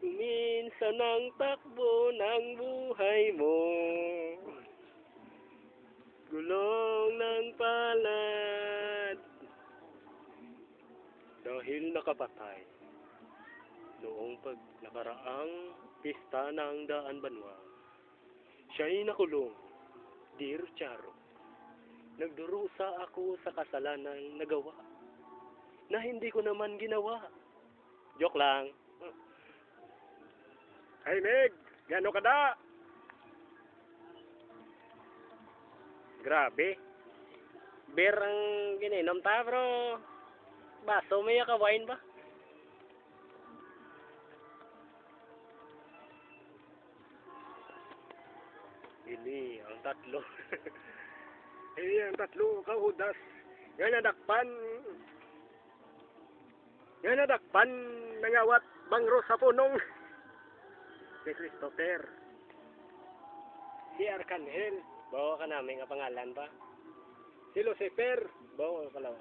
Minsan ang takbo ng buhay mo, gulong ng palad. Dahil nakapatay noong nakaraang pista ng Daan Banwa, siya'y nakulong, Dear Charo. Nagdurusa ako sa kasalanang nagawa na hindi ko naman ginawa. Joke lang. Hey Meg, gano ka da? Grabe. Beer ang gininom ta bro. Baso may ka wine ba? Ini ang tatlo. Ini ang tatlo kahudas. Yan nadakpan. Yan nadakpan nangawat bangro sa punong. Si Christopher. Si Arcangel. Bawa ka namin nga pangalan pa. Si Lucifer. Bawa ka lang.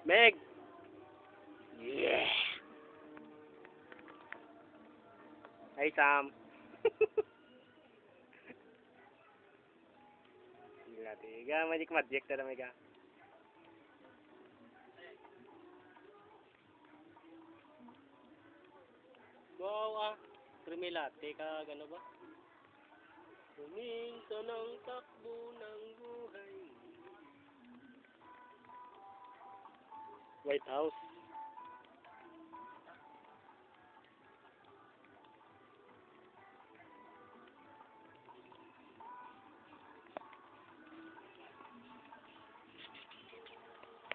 Meg. Yeah. Hey Sam. Gila tiga magic tada mega. Bawa creamy latte ka gano ba? Minsan ang takbo ng buhay. White House.